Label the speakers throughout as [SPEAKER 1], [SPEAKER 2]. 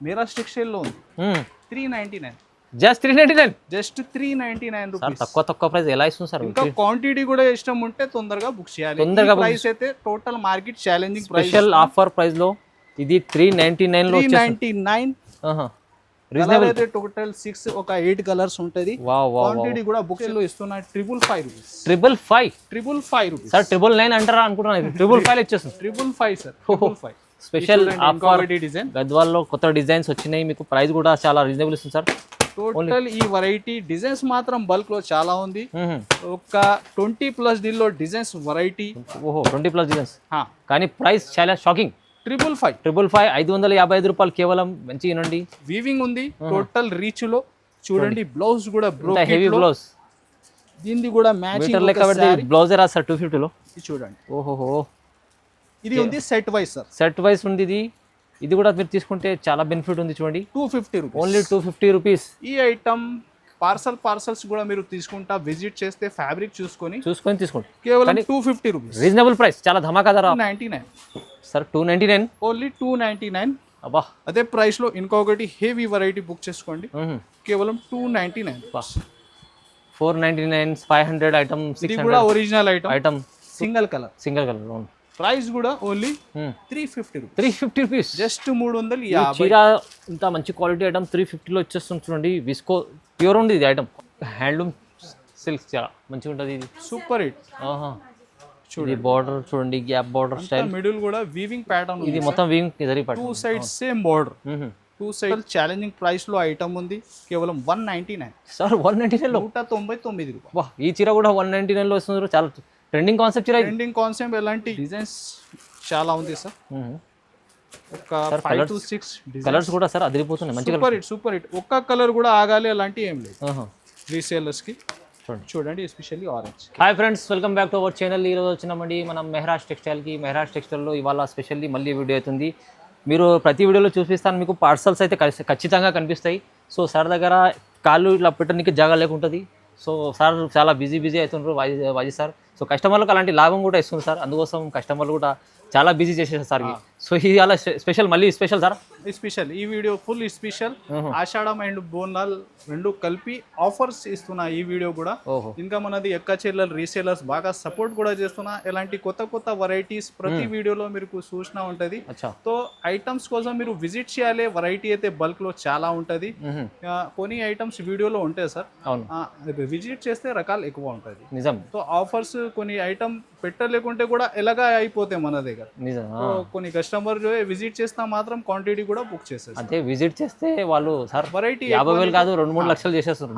[SPEAKER 1] Miraj textile లో ఉంది 399
[SPEAKER 2] just 399
[SPEAKER 1] just 399
[SPEAKER 2] sir
[SPEAKER 1] rupees.
[SPEAKER 2] తక్కువ ప్రైస్ ఎలా ఇస్తుంది సార్
[SPEAKER 1] ఇంకా క్వాంటిటీ కూడా ఇష్టం ఉంటే తొందరగా బుక్ చేయాలి.
[SPEAKER 2] తొందరగా
[SPEAKER 1] ప్రైస్ అయితే total market challenging price
[SPEAKER 2] special offer price లో ఇది 399 లో వచ్చేస్తుంది
[SPEAKER 1] 399.
[SPEAKER 2] రీజనబుల్
[SPEAKER 1] అయితే టోటల్ 6 ఒక 8 కలర్స్ ఉంటది. క్వాంటిటీ కూడా బుక్స్ లో ఇస్తున్నా 555 రూపీస్. 555 రూపీస్
[SPEAKER 2] సార్ 999 అంటారా అనుకుంటున్నాను 555 ఇచ్చేస్తుంది
[SPEAKER 1] 555 సార్ 555.
[SPEAKER 2] స్పెషల్ ఆఫర్
[SPEAKER 1] డిజైన్
[SPEAKER 2] గద్వాల్లో కొత్త డిజైన్స్ వచ్చినాయి మీకు ప్రైస్ కూడా చాలా రీజనబుల్ ఇస్తుంది సార్.
[SPEAKER 1] టోటల్ ఈ వెరైటీ డిజైన్స్ మాత్రం బల్క్ లో చాలా ఉంది. ఒక 20+ దీనిలో డిజైన్స్ వెరైటీ.
[SPEAKER 2] ఓహో 20+ డిజైన్స్ కానీ ప్రైస్ చాలా షాకింగ్
[SPEAKER 1] 555
[SPEAKER 2] 555 రూపాయలు కేవలం మంచి వినండి.
[SPEAKER 1] వీవింగ్ ఉంది టోటల్ రీచ్ లో చూడండి. బ్లౌజ్ కూడా
[SPEAKER 2] హెవీ బ్లౌజ్
[SPEAKER 1] దీనిది కూడా మ్యాచింగ్
[SPEAKER 2] మీటర్ లెక్క పెడితే బ్లౌజే రాదు సార్ 250 లో.
[SPEAKER 1] చూడండి
[SPEAKER 2] ఓహోహో
[SPEAKER 1] ఇది ఉంది set wise sir.
[SPEAKER 2] Set wise ఉంది ఇది కూడా మీరు తీసుకుంటే చాలా బెనిఫిట్ ఉంది చూడండి.
[SPEAKER 1] 250 రూపీస్
[SPEAKER 2] ఓన్లీ 250 రూపీస్.
[SPEAKER 1] ఈ ఐటమ్ పార్సల్స్ కూడా మీరు తీసుకుంటా విజిట్ చేస్తే ఫ్యాబ్రిక్ చూసుకొని తీసుకోండి. కేవలం 250 రూపీస్
[SPEAKER 2] రీజనబుల్ ప్రైస్ చాలా ధమాకా ధర.
[SPEAKER 1] 299
[SPEAKER 2] సార్ 299
[SPEAKER 1] ఓన్లీ 299.
[SPEAKER 2] అబ్బా
[SPEAKER 1] అదే ప్రైస్ లో ఇంకొకటి హెవీ వెరైటీ బుక్ చేసుకోండి కేవలం 299.
[SPEAKER 2] 499 500 ఐటమ్.
[SPEAKER 1] ఇది కూడా original
[SPEAKER 2] item
[SPEAKER 1] single colour price కూడా ఓన్లీ 350 రూపీస్. జస్ట్ 350.
[SPEAKER 2] చీర ఇంత మంచి క్వాలిటీ ఐటమ్ 350 లో వచ్చేస్తుంది చూడండి. విస్కో ప్యూర్ ఉంది ఇది ఐటమ్. హ్యాండ్లూమ్ సిల్క్ చాలా మంచిగా ఉంటుంది ఇది.
[SPEAKER 1] Super hit.
[SPEAKER 2] చూడండి బార్డర్ చూడండి గ్యాప్ బార్డర్ స్టైల్.
[SPEAKER 1] మిడిల్ కూడా వీవింగ్ ప్యాటర్న్
[SPEAKER 2] ఇది మొత్తం weaving zari pattern.
[SPEAKER 1] 2 sides same border. 2 side challenging price లో ఐటమ్ ఉంది కేవలం 199.
[SPEAKER 2] సార్ 199 లో
[SPEAKER 1] 199 రూపాయలు.
[SPEAKER 2] వా ఈ చీర కూడా 199 లో వస్తుంది. చాలా ట్రెండింగ్ కాన్సెప్ట్ చీర.
[SPEAKER 1] ట్రెండింగ్ కాన్సెప్ట్ ఎలాంటి డిజైన్స్ చాలా ఉంది సార్. ఒక 5 to 6
[SPEAKER 2] కలర్స్ కూడా సార్ అదిరిపోతున్నాయి మంచి
[SPEAKER 1] సూపర్ హిట్. ఒక్క కలర్ కూడా ఆగాలి అలాంటి ఏం లేదు రీసేలర్స్ కి. చూడండి especially orange.
[SPEAKER 2] Hi friends, welcome back to our channel. ఈరోజు వచ్చినామండి మనం మెహరాజ్ టెక్స్టైల్కి. మెహరాజ్ టెక్స్టైల్లో ఇవాళ స్పెషల్లీ మళ్ళీ వీడియో అవుతుంది. మీరు ప్రతి వీడియోలో చూపిస్తాను మీకు పార్సల్స్ అయితే ఖచ్చితంగా కనిపిస్తాయి. సో సార్ దగ్గర కాళ్ళు ఇలా పెట్టడానికి జాగా లేకుంటుంది. సో సార్ చాలా బిజీ అవుతుండ్రు వాజీ సార్. సో కస్టమర్లకు అలాంటి లాభం కూడా ఇస్తుంది సార్. అందుకోసం కస్టమర్లు కూడా చాలా బిజీ చేసేసారు సార్. సో ఇది అలా స్పెషల్ మళ్ళీ స్పెషల్ సార్.
[SPEAKER 1] స్పెషల్ ఈ video full special. Ashadham and Bonal రెండు కలిపి ఆఫర్స్ ఇస్తున్నా ఈ వీడియో కూడా. ఇంకా మనది ఎక్క చెల్లెలు రీసేలర్స్ బాగా సపోర్ట్ కూడా చేస్తున్నా. ఇలాంటి కొత్త వెరైటీస్ ప్రతి వీడియోలో మీకు సూచన ఉంటది. సో ఐటమ్స్ కోసం మీరు విజిట్ చేయాలి. వెరైటీ అయితే బల్క్ లో చాలా ఉంటది. కొన్ని ఐటమ్స్ వీడియోలో ఉంటాయి సార్. విజిట్ చేస్తే రకాలు ఎక్కువ ఉంటది.
[SPEAKER 2] నిజం.
[SPEAKER 1] సో ఆఫర్స్ కొన్ని ఐటమ్ పెట్టలేకుంటే కూడా ఎలాగా అయిపోతాయి మన దగ్గర. కొన్ని కస్టమర్ విజిట్ చేస్తా మాత్రం క్వాంటిటీ కూడా బుక్ చేస్తారు.
[SPEAKER 2] అంటే విజిట్ చేస్తే వాళ్ళు సార్
[SPEAKER 1] వెరైటీ
[SPEAKER 2] 50,000 కాదు 2-3 లక్షలు చేసేస్తారు.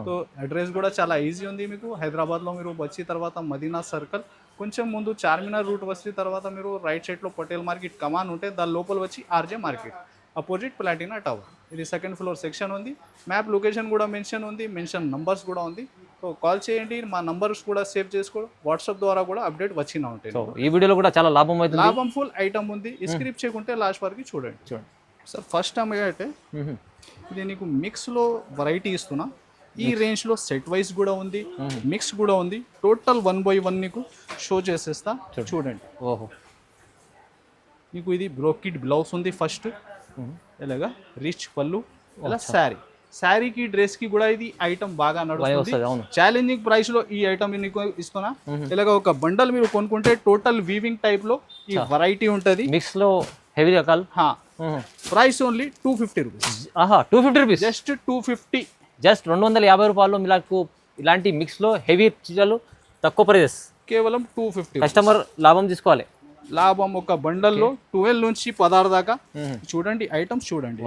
[SPEAKER 1] సో అడ్రస్ కూడా చాలా ఈజీ ఉంది మీకు. హైదరాబాద్ లో మీరు వచ్చి తర్వాత మదీనా సర్కిల్ కొంచెం ముందు చార్మినార్ రూట్ వచ్చి తర్వాత మీరు రైట్ సైడ్ లో పటేల్ మార్కెట్ కమాన్ ఉంటే దాని లోపల వచ్చి RJ market opposite Platina tower. ఇది 2nd ఫ్లోర్ సెక్షన్ ఉంది. మ్యాప్ లొకేషన్ కూడా మెన్షన్ ఉంది. మెన్షన్ నంబర్స్ కూడా ఉంది. సో కాల్ చేయండి. మా నంబర్స్ కూడా సేవ్ చేసుకో. వాట్సాప్ ద్వారా కూడా అప్డేట్ వచ్చినా ఉంటాయి.
[SPEAKER 2] ఈ వీడియోలో కూడా చాలా లాభం అవుతుంది.
[SPEAKER 1] లాభం ఫుల్ ఐటమ్ ఉంది. స్క్రిప్ట్ చేయకుంటే లాస్ట్ వరకు చూడండి. సార్ ఫస్ట్ టైం అయితే ఇది నీకు మిక్స్ లో వెరైటీ ఇస్తున్నా. ఈ రేంజ్ లో సెట్ వైజ్ కూడా ఉంది, మిక్స్ కూడా ఉంది. టోటల్ 1 by 1 నీకు షో చేసేస్తా చూడండి. నీకు ఇది బ్రోకిడ్ బ్లౌజ్ ఉంది ఫస్ట్. ఇలాగా రిచ్ పళ్ళు ఇలా శారీకి డ్రెస్ కి కూడా ఇది ఐటమ్ బాగా నడుస్తుంది. ఛాలెంజింగ్ ప్రైస్ లో ఈ ఐటమ్ నీకు ఇస్తున్నా. ఇలాగ ఒక బండల్ మీరు కొనుక్కుంటే టోటల్ వీవింగ్ టైప్ లో ఈ వెరైటీ ఉంటది.
[SPEAKER 2] మిక్స్ లో హెవీ రకాలు.
[SPEAKER 1] Price only 250 rupees.
[SPEAKER 2] 250 rupees.
[SPEAKER 1] Just 250.
[SPEAKER 2] Just 250 రూపాయలు మీకు ఇలాంటి మిక్స్ లో హెవీ చీరలు తక్కువ ప్రైజెస్
[SPEAKER 1] కేవలం 250.
[SPEAKER 2] కస్టమర్ లాభం తీసుకోవాలి.
[SPEAKER 1] లాభం ఒక బండల్లో 12 నుంచి 16 దాకా చూడండి. ఐటమ్స్ చూడండి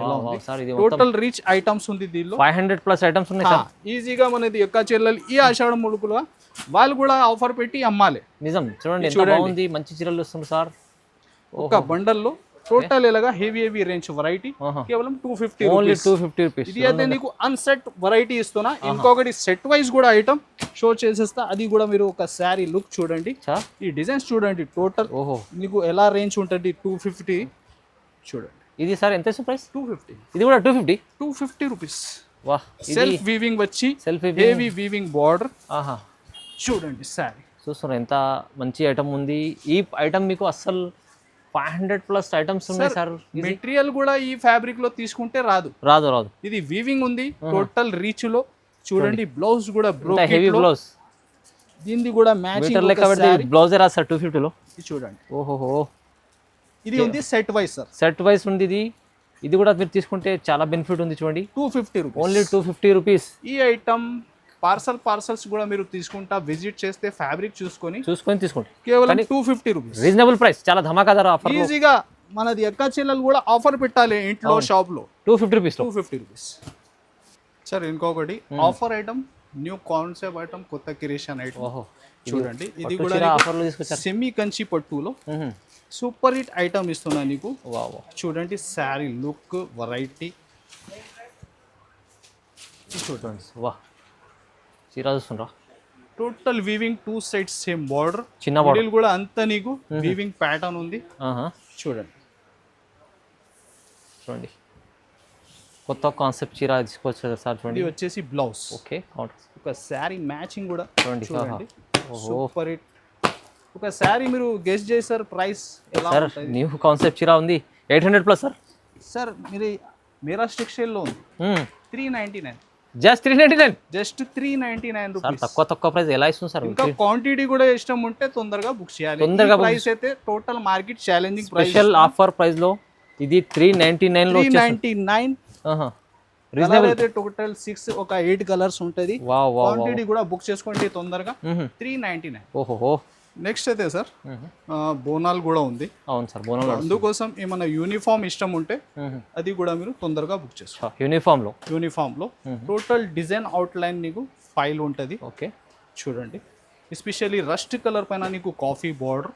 [SPEAKER 1] టోటల్ రిచ్ ఐటమ్స్ ఉంది. దీనిలో
[SPEAKER 2] 500+ ఐటమ్స్ ఉన్నాయి.
[SPEAKER 1] ఈజీగా మనది ఎక్క చెల్లెలు ఈ ఆషాఢం ముడుకుల వాళ్ళు కూడా ఆఫర్ పెట్టి అమ్మాలి.
[SPEAKER 2] నిజం. చూడండి ఎంత బాగుంది. మంచి చీరలు వస్తుంది సార్.
[SPEAKER 1] ఒక బండల్లో టోటల్ ఇలాగా హెవీ రేంజ్ వెరైటీ కేవలం 250 రూపీస్. ఇది అయితే నీకు అన్సెట్ వెరైటీ ఇస్తున్నా. ఇంకొకటి సెట్ వైజ్ కూడా ఐటమ్ షో చేసేస్తా. అది కూడా మీరు ఒక శారీ లుక్ చూడండి. ఈ డిజైన్స్ చూడండి. టోటల్ నీకు ఎలా రేంజ్ ఉంటుంది 250 చూడండి.
[SPEAKER 2] ఇది సార్ ఎంత ప్రైస్?
[SPEAKER 1] 250.
[SPEAKER 2] ఇది కూడా 250
[SPEAKER 1] రూపీస్.
[SPEAKER 2] వాహ్.
[SPEAKER 1] సెల్ఫ్ వీవింగ్ వచ్చి హెవీ వీవింగ్ బార్డర్ చూడండి. శారీ
[SPEAKER 2] చూస్తున్నారు ఎంత మంచి ఐటమ్ ఉంది. ఈ ఐటమ్ మీకు అస్సలు 500+ ఐటమ్స్ ఉన్నాయి సార్.
[SPEAKER 1] మెటీరియల్ కూడా ఈ ఫ్యాబ్రిక్ లో తీసుకుంటే రాదు.
[SPEAKER 2] రాదు.
[SPEAKER 1] ఇది వీవింగ్ ఉంది టోటల్ రీచ్ లో. చూడండి బ్లౌజ్ కూడా
[SPEAKER 2] హెవీ బ్లౌజ్,
[SPEAKER 1] దీనిది కూడా మ్యాచింగ్
[SPEAKER 2] మీటర్ లెక్క పెడితే బ్లౌజే రాదు సార్ 250 లో.
[SPEAKER 1] ఇది చూడండి.
[SPEAKER 2] ఓహోహో,
[SPEAKER 1] ఇది ఉంది set wise sir.
[SPEAKER 2] Set wise ఉంది ఇది. ఇది కూడా మీరు తీసుకుంటే చాలా బెనిఫిట్ ఉంది చూడండి.
[SPEAKER 1] 250 రూపీస్,
[SPEAKER 2] ఓన్లీ 250 రూపీస్.
[SPEAKER 1] ఈ ఐటమ్ పార్సల్స్ కూడా మీరు తీసుకుంటా విజిట్ చేస్తే ఫ్యాబ్రిక్ చూసుకొని
[SPEAKER 2] తీసుకోండి.
[SPEAKER 1] కేవలం 250 రూపీస్,
[SPEAKER 2] రీజనబుల్ ప్రైస్, చాలా ధమాకాదార్ ఆఫర్.
[SPEAKER 1] ఈజీగా మనది ఎక్క చెల్లెలు కూడా ఆఫర్ పెట్టాలి ఇంట్లో షాప్ లో.
[SPEAKER 2] 250 రూపీస్.
[SPEAKER 1] 250 rupees sir. ఇంకొకటి offer item, new concept item, కొత్త క్రియేషన్ ఐటమ్. చూడండి ఇది కూడా
[SPEAKER 2] ఆఫర్ లో తీసుకొచ్చారు.
[SPEAKER 1] సెమీ కంచి పట్టులో సూపర్ హిట్ ఐటమ్ ఇస్తున్నా నీకు. చూడండి శారీ లుక్, వెరైటీ
[SPEAKER 2] చూడండి. వా, చీర చూస్తుండ్రా.
[SPEAKER 1] Total weaving 2 sides same border,
[SPEAKER 2] చిన్న బార్డర్
[SPEAKER 1] కూడా అంతా నీకు వీవింగ్ ప్యాటర్న్ ఉంది. చూడండి
[SPEAKER 2] కొత్త కాన్సెప్ట్ చీర తీసుకొచ్చారు సార్. చూడండి
[SPEAKER 1] ఇది వచ్చేసి బ్లౌజ్.
[SPEAKER 2] ఓకే,
[SPEAKER 1] ఒక శారీ మ్యాచింగ్ కూడా
[SPEAKER 2] చూడండి.
[SPEAKER 1] Super hit. ఒక శారీ మీరు గెస్ట్ చేశారు ప్రైస్ ఎలా
[SPEAKER 2] సార్? న్యూ కాన్సెప్ట్ చీర ఉంది 800+ సార్.
[SPEAKER 1] సార్ మీరు మీరా టెక్స్టైల్ లో ఉంది 399,
[SPEAKER 2] జస్ట్ 399,
[SPEAKER 1] జస్ట్ 399
[SPEAKER 2] సార్.
[SPEAKER 1] రూపీస్.
[SPEAKER 2] తక్కువ ప్రైస్ ఎలా ఇస్తుంది సార్?
[SPEAKER 1] ఇంకా క్వాంటిటీ కూడా ఇష్టం ఉంటే తొందరగా బుక్ చేయాలి. ప్రైస్ అయితే total market challenging price.
[SPEAKER 2] Special offer price లో ఇది 399 లో
[SPEAKER 1] 399. రీజనబుల్ అయితే టోటల్ 6 ఒక 8 కలర్స్ ఉంటది. క్వాంటిటీ కూడా బుక్ చేసుకోండి తొందరగా. 399.
[SPEAKER 2] ఓహో.
[SPEAKER 1] నెక్స్ట్ అయితే సార్ బోనాలు కూడా ఉంది.
[SPEAKER 2] అవును సార్, బోనాలు.
[SPEAKER 1] అందుకోసం ఏమైనా యూనిఫామ్ ఇష్టం ఉంటే అది కూడా మీరు తొందరగా బుక్ చేసుకోండి. యూనిఫామ్ లో టోటల్ డిజైన్ అవుట్ లైన్ నీకు ఫైల్ ఉంటది.
[SPEAKER 2] ఓకే,
[SPEAKER 1] చూడండి. ఎస్పెషల్లీ రస్ట్ కలర్ పైన నీకు కాఫీ బార్డర్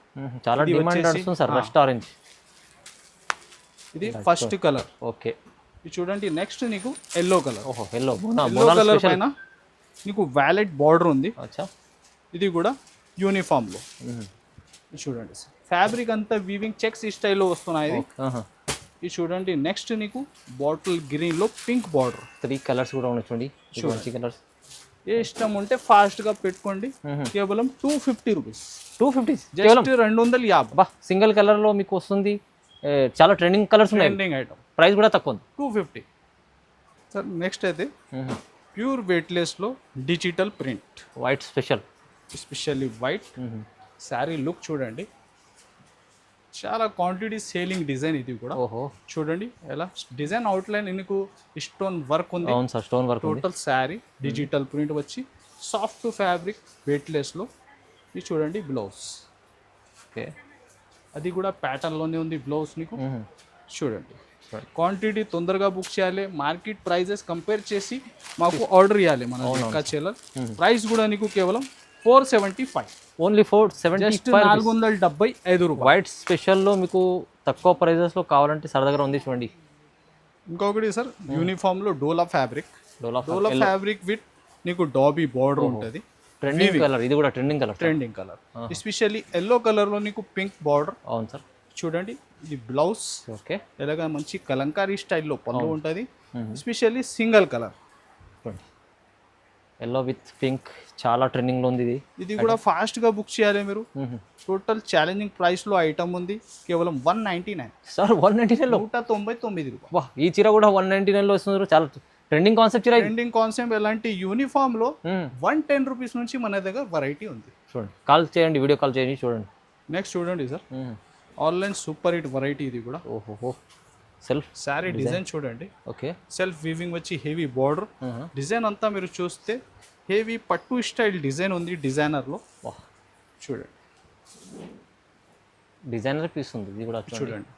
[SPEAKER 2] చాలా డిమాండ్ నడుస్తుంది సార్. రస్ట్ ఆరెంజ్
[SPEAKER 1] ఇది ఫస్ట్ కలర్.
[SPEAKER 2] ఓకే,
[SPEAKER 1] ఇది చూడండి. నెక్స్ట్ నీకు ఎల్లో కలర్.
[SPEAKER 2] ఎల్లో
[SPEAKER 1] కలర్ పైన నీకు వ్యాలెట్ బార్డర్ ఉంది. ఇది కూడా యూనిఫామ్ లో. చూడండి ఫ్యాబ్రిక్ అంతా వీవింగ్ చెక్స్ స్టైల్లో వస్తున్నాయి. ఇది చూడండి. నెక్స్ట్ నీకు బాటిల్ గ్రీన్ లో పింక్ బార్డర్.
[SPEAKER 2] 3 కలర్స్ కూడా ఉన్నాయి చూడండి. కలర్స్
[SPEAKER 1] ఏ ఇష్టం ఉంటే ఫాస్ట్ గా పెట్టుకోండి. కేవలం 250 రూపీస్.
[SPEAKER 2] 250,
[SPEAKER 1] జస్ట్ 250.
[SPEAKER 2] సింగిల్ కలర్ లో మీకు వస్తుంది. చాలా ట్రెండింగ్ కలర్స్ ఉన్నాయి.
[SPEAKER 1] Trending item.
[SPEAKER 2] ప్రైస్ కూడా తక్కువ ఉంది,
[SPEAKER 1] 250. సార్ నెక్స్ట్ అయితే ప్యూర్ వెయిట్లెస్ లో digital print
[SPEAKER 2] white special,
[SPEAKER 1] especially white. Sari look చూడండి. చాలా క్వాంటిటీ సేలింగ్ డిజైన్ ఇది కూడా. చూడండి ఎలా డిజైన్ అవుట్ లైన్ నీకు స్టోన్ వర్క్ ఉంది.
[SPEAKER 2] అవును sir, stone work.
[SPEAKER 1] Total sari digital print వచ్చి సాఫ్ట్ ఫ్యాబ్రిక్ వెయిట్లెస్ లో. ఇది చూడండి బ్లౌజ్.
[SPEAKER 2] ఓకే,
[SPEAKER 1] అది కూడా ప్యాటర్న్ లోనే ఉంది బ్లౌజ్ నీకు. చూడండి క్వాంటిటీ తొందరగా బుక్ చేయాలి. మార్కెట్ ప్రైజెస్ కంపేర్ చేసి మాకు ఆర్డర్ ఇవ్వాలి. మన చెల్లర్ ప్రైస్ కూడా నీకు కేవలం 475.
[SPEAKER 2] ఓన్లీ 475,
[SPEAKER 1] 475 రూపాయలు.
[SPEAKER 2] వైట్ స్పెషల్లో మీకు తక్కువ ప్రైజెస్లో కావాలంటే సార్ దగ్గర ఉంది చూడండి.
[SPEAKER 1] ఇంకొకటి సార్ యూనిఫామ్ లో డోలా ఫ్యాబ్రిక్. డోలా ఫ్యాబ్రిక్ విత్ నీకు డాబీ బార్డర్ ఉంటుంది.
[SPEAKER 2] ట్రెండింగ్ కలర్, ఇది కూడా trending colour.
[SPEAKER 1] Especially yellow colour లో నీకు పింక్ బార్డర్.
[SPEAKER 2] అవును సార్.
[SPEAKER 1] చూడండి ఇది బ్లౌజ్.
[SPEAKER 2] ఓకే,
[SPEAKER 1] ఎలాగా మంచి కలంకారీ స్టైల్లో పళ్ళు ఉంటుంది. Especially single colour
[SPEAKER 2] yellow with pink చాలా ట్రెండింగ్ లో ఉంది.
[SPEAKER 1] ఇది కూడా ఫాస్ట్ గా బుక్ చేయాలి మీరు. టోటల్ ఛాలెంజింగ్ ప్రైస్ లో ఐటమ్ ఉంది. కేవలం 199
[SPEAKER 2] సార్. 199 లో
[SPEAKER 1] 199 రూపాయలు.
[SPEAKER 2] ఈ చీర కూడా 199 లో వస్తుంది. చాలా ట్రెండింగ్ కాన్సెప్ట్ చీర.
[SPEAKER 1] Trending concept. ఎలాంటి యూనిఫామ్ లో 110 రూపీస్ నుంచి మన దగ్గర వెరైటీ ఉంది.
[SPEAKER 2] చూడండి, కాల్ చేయండి, వీడియో కాల్ చేయండి. చూడండి
[SPEAKER 1] నెక్స్ట్ చూడండి sir online super hit variety ఇది కూడా.
[SPEAKER 2] సెల్ఫ్
[SPEAKER 1] శారీ డిజైన్ చూడండి.
[SPEAKER 2] ఓకే,
[SPEAKER 1] సెల్ఫ్ వీవింగ్ వచ్చి హెవీ బార్డర్. డిజైన్ అంతా మీరు చూస్తే హెవీ పట్టు స్టైల్ డిజైన్ ఉంది డిజైనర్ లో. చూడండి
[SPEAKER 2] డిజైనర్ పీస్ ఉంది ఇది కూడా.
[SPEAKER 1] చూడండి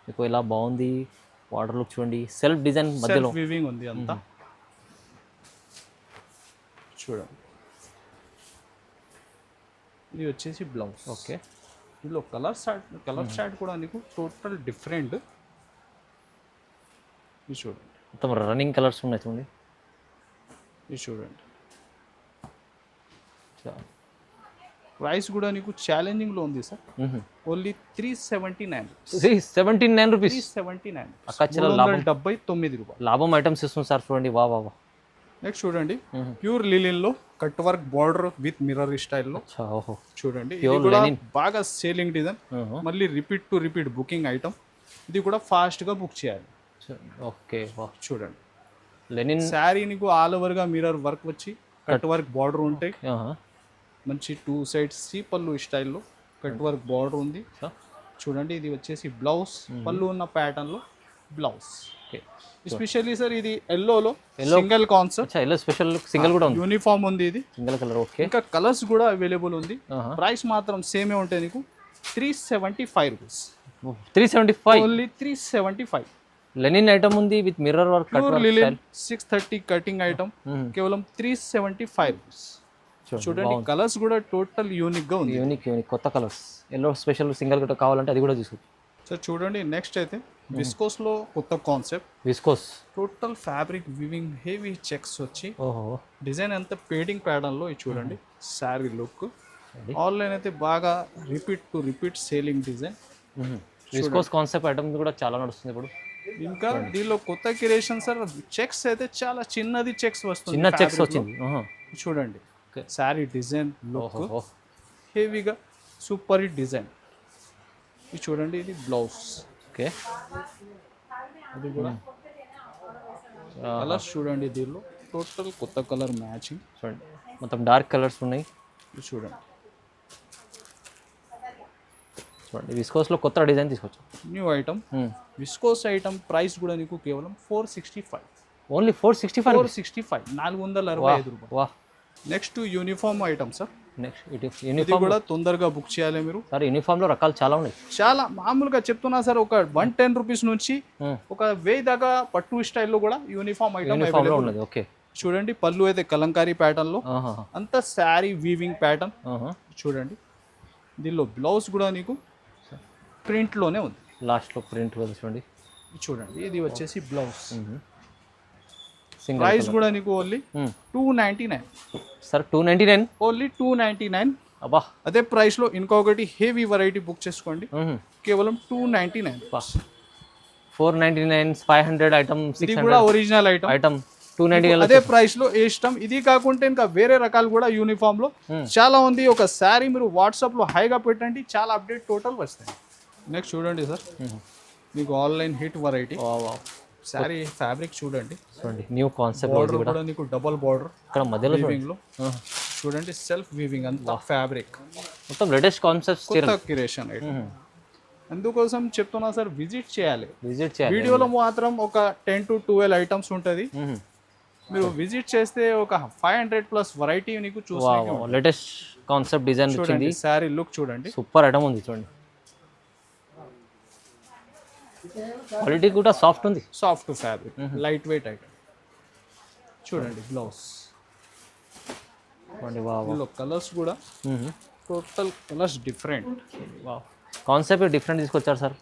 [SPEAKER 2] మీకు ఇలా బాగుంది. వాటర్ లుక్ చూడండి. సెల్ఫ్ డిజైన్ మధ్యలో
[SPEAKER 1] వీవింగ్ ఉంది అంతా. చూడండి ఇది వచ్చేసి బ్లౌజ్.
[SPEAKER 2] ఓకే,
[SPEAKER 1] ఇందులో కలర్ చార్ట్ కూడా నీకు టోటల్ డిఫరెంట్. ఇది చూడండి
[SPEAKER 2] మొత్తం రన్నింగ్ కలర్స్ ఉన్నాయి చూడండి.
[SPEAKER 1] ఇది చూడండి ప్రైస్ కూడా నీకు ఛాలెంజింగ్ లో ఉంది సార్. ఓన్లీ 379.
[SPEAKER 2] 379 రూపీస్.
[SPEAKER 1] 379.
[SPEAKER 2] అక్కడ
[SPEAKER 1] 379 రూపాయలు.
[SPEAKER 2] లాభం ఐటమ్స్ ఇస్తుంది సార్. చూడండి, వా
[SPEAKER 1] నెక్స్ట్ చూడండి ప్యూర్ లిలిన్ లో cut work border with mirror స్టైల్లో
[SPEAKER 2] అచ్చా ఓహో
[SPEAKER 1] చూడండి ఇది కూడా బాగా సేలింగ్ డిజైన్ మళ్ళీ repeat to repeat booking item ఇది కూడా ఫాస్ట్ గా బుక్ చేయాలి
[SPEAKER 2] ఓకే
[SPEAKER 1] చూడండి
[SPEAKER 2] లెనిన్
[SPEAKER 1] శారీ నీకు ఆల్ ఓవర్ గా మిర్రర్ వర్క్ వచ్చి కట్ వర్క్ బార్డర్ ఉంటాయి మంచి 2 సైడ్స్ సి పళ్ళు స్టైల్లో కట్ వర్క్ బార్డర్ ఉంది చూడండి ఇది వచ్చేసి బ్లౌజ్ పళ్ళు ఉన్న ప్యాటర్న్ లో బ్లౌజ్ ఎస్పెషల్లీ సార్ ఇది ఎల్లోలో single concept
[SPEAKER 2] yellow special single కూడా ఉంది
[SPEAKER 1] యూనిఫామ్ ఉంది ఇది
[SPEAKER 2] సింగిల్ కలర్ ఓకే
[SPEAKER 1] ఇంకా కలర్స్ కూడా అవైలబుల్ ఉంది ప్రైస్ మాత్రం సేమే ఉంటాయి నీకు 375 రూపీస్
[SPEAKER 2] 375
[SPEAKER 1] ఓన్లీ 375
[SPEAKER 2] లెనిన్ ఐటమ్ ఉంది with mirror work cut work
[SPEAKER 1] linen 630 cutting item కేవలం 375 రూపీస్ చూడండి కలర్స్ కూడా టోటల్ యూనిక్ గా ఉంది
[SPEAKER 2] యూనిక్ కొత్త colours yellow special single cut కావాలంటే అది కూడా తీసుకోవచ్చు
[SPEAKER 1] సార్ చూడండి నెక్స్ట్ అయితే విస్కోస్ లో కొత్త concept
[SPEAKER 2] viscose
[SPEAKER 1] total fabric weaving heavy checks వచ్చి
[SPEAKER 2] ఓహో
[SPEAKER 1] డిజైన్ అంతా పేడింగ్ ప్యాటర్న్ లో ఇది చూడండి శారీ లుక్ ఆన్లైన్ అయితే బాగా repeat to repeat selling design
[SPEAKER 2] viscose concept item కూడా చాలా నడుస్తుంది ఇప్పుడు
[SPEAKER 1] ఇంకా దీనిలో కొత్త క్రియేషన్ సార్ చెక్స్ అయితే చాలా చిన్నది చెక్స్ వస్తుంది
[SPEAKER 2] చిన్న చెక్స్ వచ్చింది
[SPEAKER 1] చూడండి శారీ డిజైన్ లుక్ హెవీగా సూపర్ హిట్ డిజైన్ ఇది చూడండి ఇది బ్లౌజ్
[SPEAKER 2] ఓకే
[SPEAKER 1] అది కూడా కలర్స్ చూడండి దీనిలో టోటల్ కొత్త కలర్ మ్యాచింగ్
[SPEAKER 2] చూడండి మొత్తం డార్క్ కలర్స్ ఉన్నాయి
[SPEAKER 1] ఇది చూడండి
[SPEAKER 2] చూడండి విస్కోస్లో కొత్త డిజైన్ తీసుకోవచ్చు
[SPEAKER 1] new item viscose item price కూడా నీకు కేవలం 465
[SPEAKER 2] ఓన్లీ 465
[SPEAKER 1] 465 రూపాయలు
[SPEAKER 2] వా
[SPEAKER 1] next uniform item sir
[SPEAKER 2] next
[SPEAKER 1] ఇది
[SPEAKER 2] యూనిఫామ్
[SPEAKER 1] కూడా తొందరగా బుక్ చేయాలి మీరు
[SPEAKER 2] సార్ యూనిఫామ్లో రకాలు చాలా ఉన్నాయి
[SPEAKER 1] చాలా మామూలుగా చెప్తున్నా సార్ ఒక 110 రూపీస్ నుంచి ఒక 1000 దాకా పట్టు స్టైల్లో కూడా యూనిఫామ్ ఐటమ్
[SPEAKER 2] యూనిఫామ్లో ఉన్నది ఓకే
[SPEAKER 1] చూడండి పళ్ళు అయితే కలంకారీ ప్యాటర్న్ లో అంతా శారీ వీవింగ్ ప్యాటర్న్ చూడండి దీనిలో బ్లౌజ్ కూడా నీకు ప్రింట్ లోనే ఉంది
[SPEAKER 2] లాస్ట్లో ప్రింట్ చూడండి
[SPEAKER 1] చూడండి ఇది వచ్చేసి బ్లౌజ్
[SPEAKER 2] సింగిల్
[SPEAKER 1] ప్రైస్ కూడా నీకు ఓన్లీ 299
[SPEAKER 2] సార్ 299
[SPEAKER 1] ఓన్లీ 299
[SPEAKER 2] అబ్బా
[SPEAKER 1] అదే ప్రైస్ లో ఇంకొకటి హెవీ వెరైటీ బుక్ చేసుకోండి కేవలం 299
[SPEAKER 2] 499 500 ఐటమ్
[SPEAKER 1] ఇది కూడా ఒరిజినల్
[SPEAKER 2] ఐటమ్ 299
[SPEAKER 1] అదే ప్రైస్ లో ఏ ఇష్టం ఇది కాకుంటే ఇంకా వేరే రకాలు కూడా యూనిఫామ్ లో చాలా ఉంది ఒక శారీ మీరు వాట్సాప్ లో హైగా పెట్టండి చాలా అప్డేట్ టోటల్ వస్తాయి నెక్స్ట్ చూడండి సార్ మీకు online hit variety sari fabric చూడండి
[SPEAKER 2] న్యూ కాన్సెప్ట్
[SPEAKER 1] బార్డర్ కూడా నీకు డబుల్ బార్డర్
[SPEAKER 2] ఇక్కడ మధ్యలో
[SPEAKER 1] వీవింగ్ లో చూడండి సెల్ఫ్ వీవింగ్ అంతా ఫ్యాబ్రిక్
[SPEAKER 2] మొత్తం లేటెస్ట్ కాన్సెప్ట్స్
[SPEAKER 1] కొత్త క్రియేషన్ ఐటమ్ అందుకోసం చెప్తున్నా సార్ విజిట్ చేయాలి వీడియోలో మాత్రం ఒక 10 to 12 ఐటమ్స్ ఉంటుంది మీరు విజిట్ చేస్తే ఒక 500 ప్లస్ వెరైటీ నీకు చూసి
[SPEAKER 2] లేటెస్ట్ కాన్సెప్ట్ డిజైన్ వచ్చింది
[SPEAKER 1] శారీ లుక్ చూడండి
[SPEAKER 2] సూపర్ ఐటమ్ ఉంది చూడండి క్వాలిటీ కూడా సాఫ్ట్ ఉంది
[SPEAKER 1] soft fabric light weight item చూడండి బ్లౌజ్ ఇందులో కలర్స్ కూడా total colours different
[SPEAKER 2] concept different తీసుకొచ్చారు సార్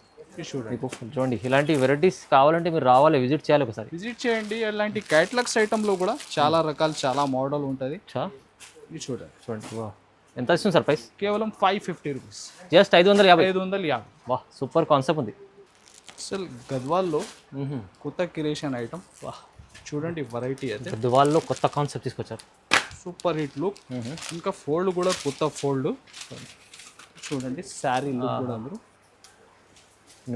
[SPEAKER 1] చూడండి
[SPEAKER 2] చూడండి ఇలాంటి వెరైటీస్ కావాలంటే మీరు రావాలి విజిట్ చేయాలి ఒకసారి
[SPEAKER 1] విజిట్ చేయండి ఇలాంటి క్యాటలాగ్స్ ఐటమ్లో కూడా చాలా రకాలు చాలా మోడల్ ఉంటుంది ఇది చూడండి
[SPEAKER 2] చూడండి ఎంత ఇస్తుంది సార్ ప్రైస్
[SPEAKER 1] కేవలం 550 రూపీస్
[SPEAKER 2] జస్ట్ 550
[SPEAKER 1] 550
[SPEAKER 2] వా సూపర్ కాన్సెప్ట్ ఉంది
[SPEAKER 1] అసలు గద్వాల్లో కొత్త క్రియేషన్ ఐటమ్ చూడండి వెరైటీ అయితే
[SPEAKER 2] గద్వాల్లో కొత్త కాన్సెప్ట్ తీసుకొచ్చారు
[SPEAKER 1] సూపర్ హిట్ లుక్ ఇంకా ఫోల్డ్ కూడా కొత్త ఫోల్డ్ చూడండి శారీ లుక్ కూడా అందరూ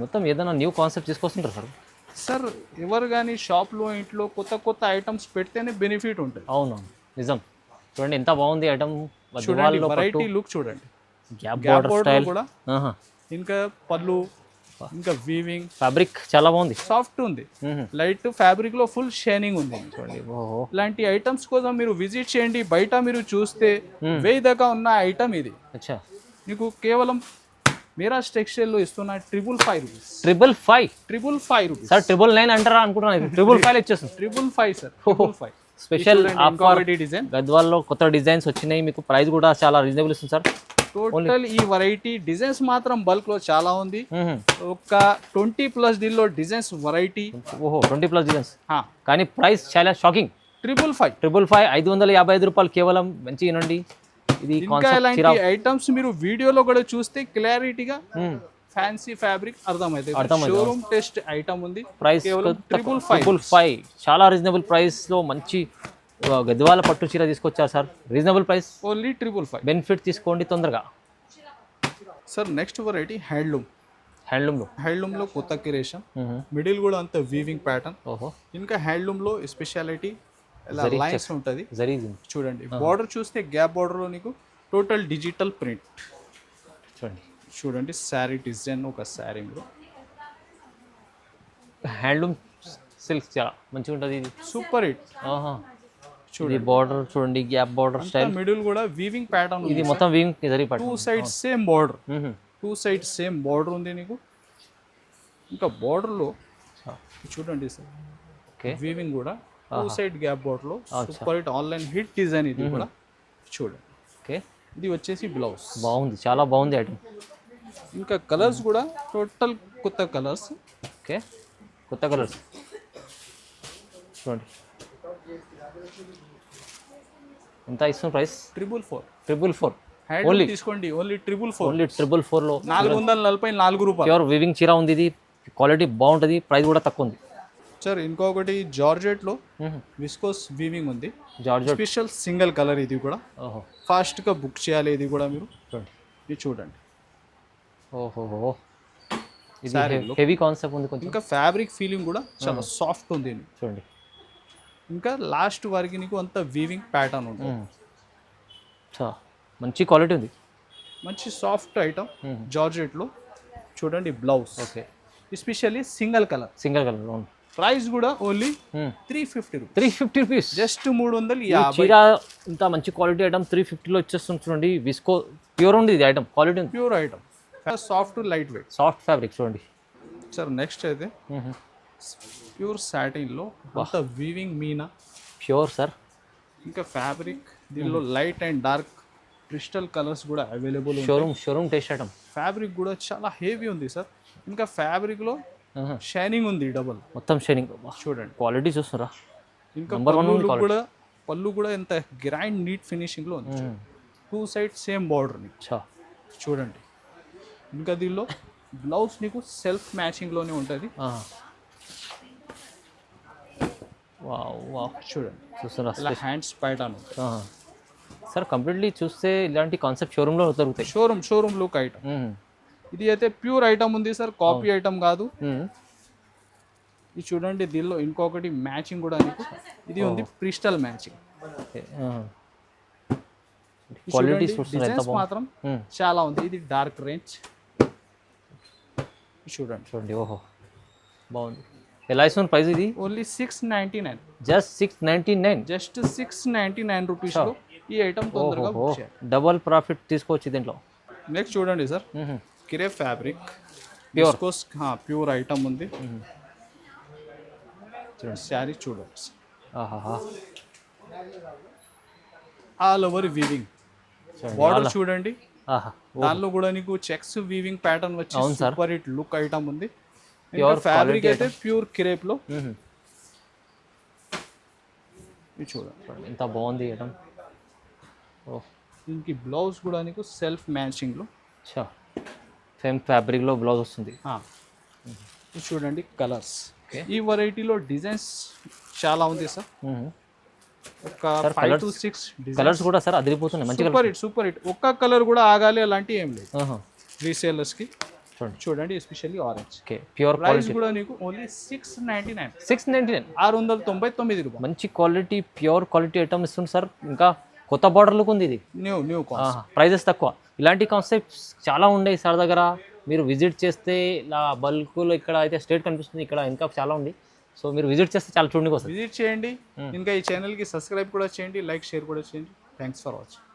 [SPEAKER 2] మొత్తం ఏదైనా న్యూ కాన్సెప్ట్ తీసుకొస్తుంటారు సార్
[SPEAKER 1] సార్ ఎవరు కానీ షాప్లో ఇంట్లో కొత్త కొత్త ఐటమ్స్ పెడితేనే బెనిఫిట్ ఉంటుంది
[SPEAKER 2] అవును నిజం చూడండి ఎంత బాగుంది ఐటమ్
[SPEAKER 1] చూడండి వెరైటీ లుక్ చూడండి
[SPEAKER 2] గ్యాప్ బార్డర్
[SPEAKER 1] కూడా ఇంకా పళ్ళు ఇంకా వీవింగ్
[SPEAKER 2] ఫ్యాబ్రిక్ చాలా బాగుంది
[SPEAKER 1] సాఫ్ట్ ఉంది లైట్ ఫ్యాబ్రిక్ లో ఫుల్ షైనింగ్ ఉంది చూడండి ఇలాంటి ఐటమ్స్ కోసం మీరు విజిట్ చేయండి బయట మీరు చూస్తే 1000 దాకా ఉన్న ఐటమ్ ఇది మీకు కేవలం మీరాజ్ టెక్స్టైల్ లో ఇస్తున్న 555 రూపీస్
[SPEAKER 2] సార్ 999 అంటారా అనుకుంటున్నాను 555 ఇచ్చేస్తుంది
[SPEAKER 1] 555 సార్ 555
[SPEAKER 2] స్పెషల్ డిజైన్ గద్వాల్లో కొత్త డిజైన్స్ వచ్చినాయి మీకు ప్రైస్ కూడా చాలా రీజనబుల్ ఇస్తుంది సార్
[SPEAKER 1] టోటల్ ఈ వెరైటీ డిజైన్స్ మాత్రం బల్క్ లో చాలా ఉంది ఒక 20 ప్లస్ దీనిలో డిజైన్స్ వెరైటీ
[SPEAKER 2] 20 ప్లస్ డిజైన్స్ కానీ ప్రైస్ చాలా షాకింగ్ 555 రూపాయలు కేవలం మంచి వినండి ఇది
[SPEAKER 1] ఇంకా ఇలాంటి ఐటమ్స్ మీరు వీడియోలో కూడా చూస్తే క్లారిటీగా ఫ్యాన్సీ ఫ్యాబ్రిక్ అర్థమైంది షోరూమ్ టెస్ట్ ఐటమ్ ఉంది
[SPEAKER 2] ప్రైస్ 555 చాలా రీజనబుల్ ప్రైస్ లో మంచి గద్వాల పట్టు చీర తీసుకొచ్చారు sir, reasonable price,
[SPEAKER 1] only 555.
[SPEAKER 2] Benefit తీసుకోండి తొందరగా.
[SPEAKER 1] Sir next variety handloom. హ్యాండ్లూమ్లో కొత్త క్రియేషన్, మిడిల్ కూడా అంత వీవింగ్ ప్యాటర్న్.
[SPEAKER 2] ఓహో,
[SPEAKER 1] ఇంకా హ్యాండ్లూమ్లో స్పెషాలిటీ ఇలా లైన్స్ ఉంటుంది చూడండి. బార్డర్ చూస్తే గ్యాప్ బార్డర్లో నీకు టోటల్ డిజిటల్ ప్రింట్ చూడండి. శారీ డిజైన్ ఒక శారీ
[SPEAKER 2] హ్యాండ్లూమ్ సిల్క్ చాలా మంచిగా ఉంటుంది ఇది,
[SPEAKER 1] సూపర్ హిట్.
[SPEAKER 2] చూడండి బార్డర్ చూడండి, గ్యాప్ బార్డర్ స్టైల్,
[SPEAKER 1] మిడిల్ కూడా వీవింగ్ ప్యాటర్న్,
[SPEAKER 2] ఇది మొత్తం weaving zari pattern.
[SPEAKER 1] 2 sides same border, 2 sides same border ఉంది నీకు. ఇంకా బార్డర్లో చూడండి సార్, వీవింగ్ కూడా 2 side గ్యాప్ బార్డర్లో super hit online hit design ఇది కూడా చూడండి.
[SPEAKER 2] ఓకే,
[SPEAKER 1] ఇది వచ్చేసి బ్లౌజ్,
[SPEAKER 2] బాగుంది, చాలా బాగుంది ఐటమ్.
[SPEAKER 1] ఇంకా కలర్స్ కూడా టోటల్ కొత్త కలర్స్.
[SPEAKER 2] ఓకే, కొత్త కలర్స్ చూడండి. ఎంత ఇస్తుంది ప్రైస్? 444.
[SPEAKER 1] ఓన్లీ తీసుకోండి, ఓన్లీ 444.
[SPEAKER 2] ఓన్లీ 444లో
[SPEAKER 1] 444 రూపాయలు.
[SPEAKER 2] ప్యూర్ వీవింగ్ చీర ఉంది, ఇది క్వాలిటీ బాగుంటుంది, ప్రైస్ కూడా తక్కువ ఉంది
[SPEAKER 1] సార్. ఇంకొకటి జార్జెట్లో విస్కోస్ వీవింగ్ ఉంది, జార్జెట్ స్పెషల్ సింగిల్ కలర్. ఇది కూడా ఫాస్ట్గా బుక్ చేయాలి, ఇది కూడా మీరు ఇది చూడండి.
[SPEAKER 2] ఓహో, ఇది హెవీ కాన్సెప్ట్ ఉంది కొంచెం.
[SPEAKER 1] ఇంకా ఫ్యాబ్రిక్ ఫీలింగ్ కూడా చాలా సాఫ్ట్ ఉంది
[SPEAKER 2] చూడండి.
[SPEAKER 1] ఇంకా లాస్ట్ వరకు నీకు అంత వీవింగ్ ప్యాటర్న్ ఉంటుంది,
[SPEAKER 2] మంచి క్వాలిటీ ఉంది,
[SPEAKER 1] మంచి సాఫ్ట్ ఐటమ్ జార్జెట్లో చూడండి. Blouse
[SPEAKER 2] okay,
[SPEAKER 1] especially single colour. Price కూడా ఓన్లీ 350
[SPEAKER 2] రూపీస్,
[SPEAKER 1] జస్ట్ 350.
[SPEAKER 2] చీర ఇంత మంచి క్వాలిటీ ఐటమ్ 350లో వచ్చేస్తుంది చూడండి. విస్కో ప్యూర్ ఉంది ఇది ఐటమ్, క్వాలిటీ ఉంది,
[SPEAKER 1] pure item, soft light weight,
[SPEAKER 2] soft fabric చూడండి.
[SPEAKER 1] సార్ నెక్స్ట్ అయితే ప్యూర్ సాటిన్లో అంత వీవింగ్ మీనా
[SPEAKER 2] ప్యూర్ సార్.
[SPEAKER 1] ఇంకా ఫ్యాబ్రిక్ దీనిలో light and dark crystal colours కూడా available.
[SPEAKER 2] Showroom taste item.
[SPEAKER 1] Fabric కూడా చాలా హెవీ ఉంది సార్. ఇంకా ఫ్యాబ్రిక్లో షైనింగ్ ఉంది, డబుల్
[SPEAKER 2] మొత్తం షైనింగ్
[SPEAKER 1] చూడండి.
[SPEAKER 2] క్వాలిటీ చూస్తున్నారా?
[SPEAKER 1] ఇంకా పళ్ళు కూడా ఎంత గ్రాండ్ నీట్ ఫినిషింగ్లో ఉంది. 2 sides సేమ్ బార్డర్ చూడండి. ఇంకా దీనిలో బ్లౌజ్ నీకు సెల్ఫ్ మ్యాచింగ్లోనే ఉంటుంది చూడండి. చూస్తారా హ్యాండ్స్ ప్యాటర్న్
[SPEAKER 2] సార్. కంప్లీట్లీ చూస్తే ఇలాంటి కాన్సెప్ట్ షోరూంలో దొరుకుతాయి,
[SPEAKER 1] షోరూమ్ లుక్ ఐటమ్. ఇది అయితే ప్యూర్ ఐటమ్ ఉంది సార్, కాపీ ఐటమ్ కాదు. ఇది చూడండి, దీనిలో ఇంకొకటి మ్యాచింగ్ కూడా నీకు ఇది ఉంది, క్రిస్టల్ మ్యాచింగ్.
[SPEAKER 2] క్వాలిటీ
[SPEAKER 1] మాత్రం చాలా ఉంది. ఇది డార్క్ రేంజ్ చూడండి.
[SPEAKER 2] ఓహో, బాగుంది. ఎలా ఇస్తుంది ప్రైస్? ఇది
[SPEAKER 1] ఓన్లీ 699,
[SPEAKER 2] జస్ట్ 699,
[SPEAKER 1] జస్ట్ 699 రూపీస్లో ఈ ఐటమ్ తొందరగా
[SPEAKER 2] డబల్ ప్రాఫిట్ తీసుకోవచ్చు దీంట్లో.
[SPEAKER 1] నెక్స్ట్ చూడండి sir, crepe fabric pure item ఉంది చూడండి. శారీ చూడండి, ఆల్ ఓవర్ వీవింగ్ బార్డర్ చూడండి. దానిలో కూడా నీకు చెక్స్ వీవింగ్ ప్యాటర్న్ వచ్చి సూపర్ హిట్ లుక్ ఐటమ్ ఉంది. ఫ్యాబ్రిక్ అయితే ప్యూర్ క్రేప్ లో
[SPEAKER 2] చూడండి ఎంత బాగుంది ఐటమ్.
[SPEAKER 1] దీనికి బ్లౌజ్ కూడా నీకు సెల్ఫ్ మ్యాచింగ్ లో
[SPEAKER 2] సేమ్ ఫ్యాబ్రిక్ లో బ్లౌజ్ వస్తుంది.
[SPEAKER 1] చూడండి కలర్స్. ఈ వెరైటీలో డిజైన్స్ చాలా ఉంది సార్, ఒక 5 to 6
[SPEAKER 2] కలర్స్ కూడా సార్ అదిరిపోతున్నాయి, మంచి
[SPEAKER 1] సూపర్ హిట్. ఒక్క కలర్ కూడా ఆగాలి అలాంటి ఏం లేదు రీసేలర్స్ కి. చూడండి ఎస్పెషల్లీ ఆరెంజ్.
[SPEAKER 2] ప్యూర్
[SPEAKER 1] ప్రైస్ కూడా నీకు ఓన్లీ 699, 699 రూపాయలు.
[SPEAKER 2] మంచి క్వాలిటీ ప్యూర్ క్వాలిటీ ఐటమ్ ఇస్తుంది సార్. ఇంకా కొత్త బార్డర్ లుక్ ఉంది, ఇది
[SPEAKER 1] న్యూ
[SPEAKER 2] ప్రైజెస్ తక్కువ. ఇలాంటి కాన్సెప్ట్స్ చాలా ఉన్నాయి సార్ దగ్గర. మీరు విజిట్ చేస్తే ఇలా బల్క్లో ఇక్కడ అయితే స్టేట్ కనిపిస్తుంది, ఇక్కడ ఇంకా చాలా ఉంది. సో మీరు విజిట్ చేస్తే చాలా చూడండి కోసం
[SPEAKER 1] విజిట్ చేయండి. ఇంకా ఈ ఛానల్కి సబ్స్క్రైబ్ కూడా చేయండి, లైక్ షేర్ కూడా చేయండి. Thanks for watching.